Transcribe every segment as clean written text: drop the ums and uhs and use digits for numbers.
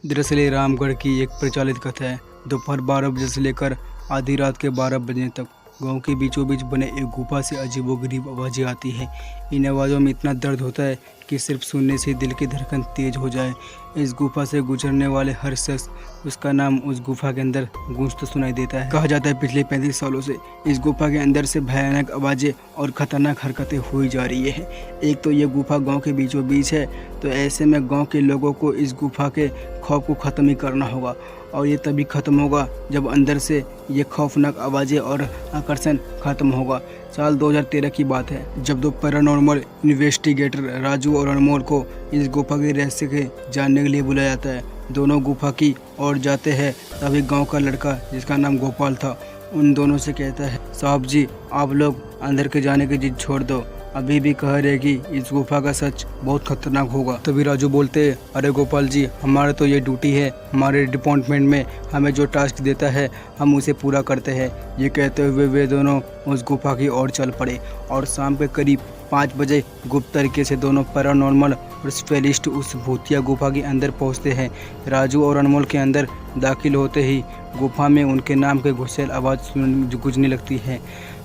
दरअसल ये रामगढ़ की एक प्रचलित कथा है। दोपहर 12 बजे से लेकर आधी रात के 12 बजे तक गांव के बीचों बीच बने एक गुफा से अजीबोगरीब आवाज़ें आती हैं। इन आवाज़ों में इतना दर्द होता है कि सिर्फ सुनने से दिल की धड़कन तेज हो जाए। इस गुफा से गुजरने वाले हर शख्स उसका नाम उस गुफा के अंदर गूंजता सुनाई देता है। कहा जाता है पिछले 35 सालों से इस गुफा के अंदर से भयानक आवाज़ें और खतरनाक हरकतें हुई जा रही है। एक तो ये गुफा गांव के बीचों बीच है, तो ऐसे में गांव के लोगों को इस गुफा के खौफ को ख़त्म ही करना होगा, और ये तभी ख़त्म होगा जब अंदर से ये खौफनाक आवाज़ें और आकर्षण ख़त्म होगा। साल 2013 की बात है, जब दो पैरानॉर्मल इन्वेस्टिगेटर राजू और अनमोल को इस गुफा के रहस्य के जानने के लिए बुलाया जाता है। दोनों गुफा की ओर जाते हैं, तभी गांव का लड़का जिसका नाम गोपाल था उन दोनों से कहता है, साहब जी आप लोग अंदर के जाने की जिद छोड़ दो, अभी भी कह रहे कि इस गुफा का सच बहुत खतरनाक होगा। तभी राजू बोलते हैं, अरे गोपाल जी हमारा तो ये ड्यूटी है, हमारे डिपार्टमेंट में हमें जो टास्क देता है हम उसे पूरा करते हैं। ये कहते हुए वे दोनों उस गुफा की ओर चल पड़े और शाम के करीब 5 बजे गुप्त तरीके से दोनों पैरानॉर्मल और स्पेशलिस्ट उस भूतिया गुफा के अंदर पहुंचते हैं। राजू और अनमोल के अंदर दाखिल होते ही गुफा में उनके नाम के गुस्सेल आवाज़ गूंजने लगती है।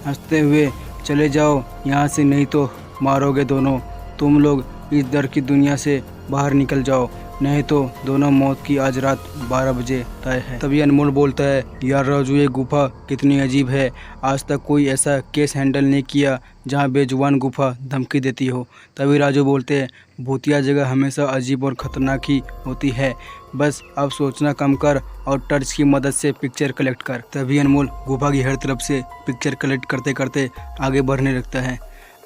हंसते हुए, चले जाओ यहाँ से नहीं तो मारोगे दोनों, तुम लोग इस डर की दुनिया से बाहर निकल जाओ, नहीं तो दोनों मौत की आज रात 12 बजे तय है। तभी अनमोल बोलता है, यार राजू ये गुफा कितनी अजीब है, आज तक कोई ऐसा केस हैंडल नहीं किया जहाँ बेजुबान गुफा धमकी देती हो। तभी राजू बोलते हैं, भूतिया जगह हमेशा अजीब और ख़तरनाक ही होती है, बस अब सोचना कम कर और टर्च की मदद से पिक्चर कलेक्ट कर। तभी अनमोल गुफा की हर तरफ से पिक्चर कलेक्ट करते करते आगे बढ़ने लगता है।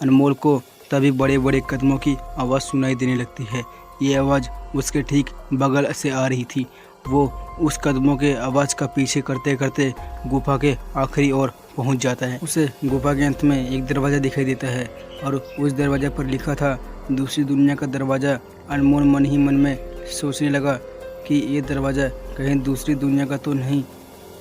अनमोल को तभी बड़े बड़े कदमों की आवाज़ सुनाई देने लगती है। ये आवाज़ उसके ठीक बगल से आ रही थी। वो उस कदमों के आवाज़ का पीछे करते करते गुफा के आखिरी ओर पहुंच जाता है। उसे गुफा के अंत में एक दरवाज़ा दिखाई देता है और उस दरवाज़े पर लिखा था दूसरी दुनिया का दरवाज़ा। अनमोल मन ही मन में सोचने लगा कि ये दरवाज़ा कहीं दूसरी दुनिया का तो नहीं।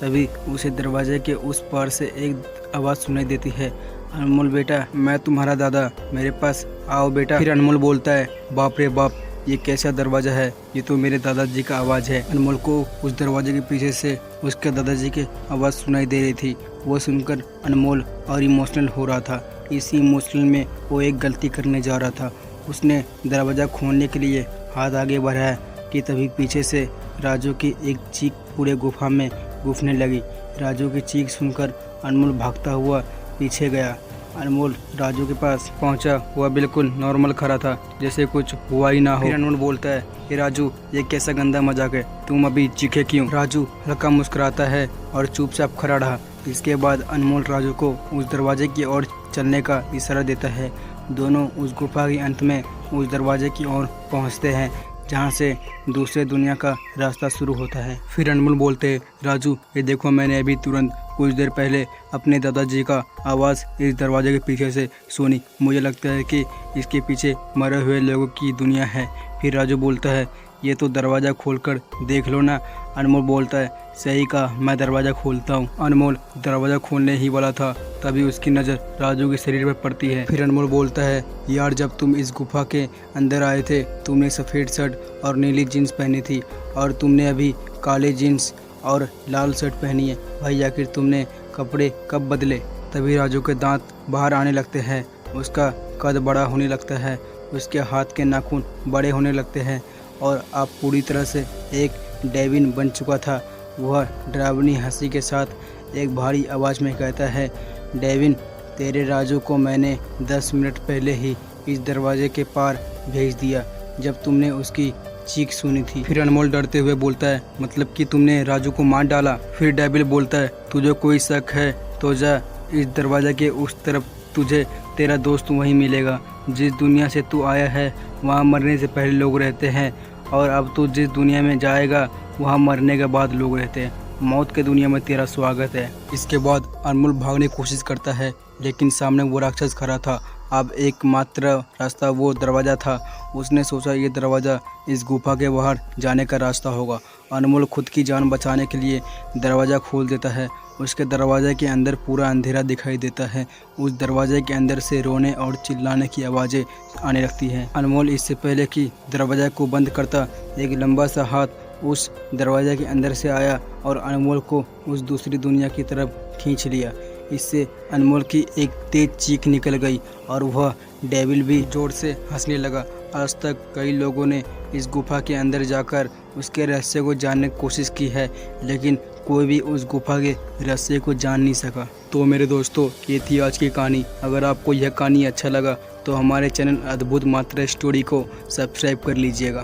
तभी उसे दरवाजे के उस पार से एक आवाज़ सुनाई देती है, अनमोल बेटा मैं तुम्हारा दादा, मेरे पास आओ बेटा। फिर अनमोल बोलता है, बाप रे बाप ये कैसा दरवाज़ा है, ये तो मेरे दादाजी का आवाज़ है। अनमोल को उस दरवाजे के पीछे से उसके दादाजी की आवाज़ सुनाई दे रही थी। वो सुनकर अनमोल और इमोशनल हो रहा था। इसी इमोशनल में वो एक गलती करने जा रहा था। उसने दरवाज़ा खोलने के लिए हाथ आगे बढ़ाया कि तभी पीछे से राजू की एक चीख पूरे गुफा में गूंजने लगी। राजू की चीख सुनकर अनमोल भागता हुआ पीछे गया। अनमोल राजू के पास पहुंचा, वह बिल्कुल नॉर्मल खड़ा था, जैसे कुछ हुआ ही ना हो। फिर अनमोल बोलता है, ये राजू ये कैसा गंदा मजाक है, तुम अभी चीखे क्यों? राजू हल्का मुस्कुराता है और चुपचाप खड़ा रहा। इसके बाद अनमोल राजू को उस दरवाजे की ओर चलने का इशारा देता है। दोनों उस गुफा के अंत में उस दरवाजे की ओर पहुँचते हैं जहाँ से दूसरे दुनिया का रास्ता शुरू होता है। फिर अनमोल बोलते हैं, राजू ये देखो मैंने अभी तुरंत कुछ देर पहले अपने दादाजी का आवाज़ इस दरवाजे के पीछे से सुनी, मुझे लगता है कि इसके पीछे मरे हुए लोगों की दुनिया है। फिर राजू बोलता है, ये तो दरवाज़ा खोलकर देख लो ना। अनमोल बोलता है, सही कहा, मैं दरवाज़ा खोलता हूँ। अनमोल दरवाज़ा खोलने ही वाला था, तभी उसकी नज़र राजू के शरीर पर पड़ती है। फिर अनमोल बोलता है, यार जब तुम इस गुफा के अंदर आए थे तुमने सफ़ेद शर्ट और नीली जीन्स पहनी थी और तुमने अभी काले जीन्स और लाल शर्ट पहनी है, भाई आखिर तुमने कपड़े कब बदले? तभी राजू के दांत बाहर आने लगते हैं, उसका कद बड़ा होने लगता है, उसके हाथ के नाखून बड़े होने लगते हैं और अब पूरी तरह से एक डेविन बन चुका था। वह डरावनी हंसी के साथ एक भारी आवाज़ में कहता है, डेविन तेरे राजू को मैंने 10 मिनट पहले ही इस दरवाजे के पार भेज दिया जब तुमने उसकी चीख सुनी थी। फिर अनमोल डरते हुए बोलता है, मतलब कि तुमने राजू को मार डाला? फिर डेविल बोलता है, तुझे कोई शक है तो जा इस दरवाजे के उस तरफ, तुझे तेरा दोस्त वहीं मिलेगा। जिस दुनिया से तू आया है वहाँ मरने से पहले लोग रहते हैं, और अब तू जिस दुनिया में जाएगा वहाँ मरने के बाद लोग रहते हैं। मौत के दुनिया में तेरा स्वागत है। इसके बाद अनमोल भागने की कोशिश करता है, लेकिन सामने वो राक्षस खड़ा था। अब एकमात्र रास्ता वो दरवाज़ा था। उसने सोचा ये दरवाज़ा इस गुफा के बाहर जाने का रास्ता होगा। अनमोल खुद की जान बचाने के लिए दरवाज़ा खोल देता है। उसके दरवाजे के अंदर पूरा अंधेरा दिखाई देता है। उस दरवाजे के अंदर से रोने और चिल्लाने की आवाज़ें आने लगती हैं। अनमोल इससे पहले कि दरवाज़ा को बंद करता, एक लंबा सा हाथ उस दरवाज़े के अंदर से आया और अनमोल को उस दूसरी दुनिया की तरफ खींच लिया। इससे अनमोल की एक तेज चीख निकल गई और वह डेविल भी ज़ोर से हंसने लगा। आज तक कई लोगों ने इस गुफा के अंदर जाकर उसके रहस्य को जानने की कोशिश की है, लेकिन कोई भी उस गुफा के रहस्य को जान नहीं सका। तो मेरे दोस्तों, ये थी आज की कहानी। अगर आपको यह कहानी अच्छा लगा तो हमारे चैनल अद्भुत मात्रा स्टोरी को सब्सक्राइब कर लीजिएगा।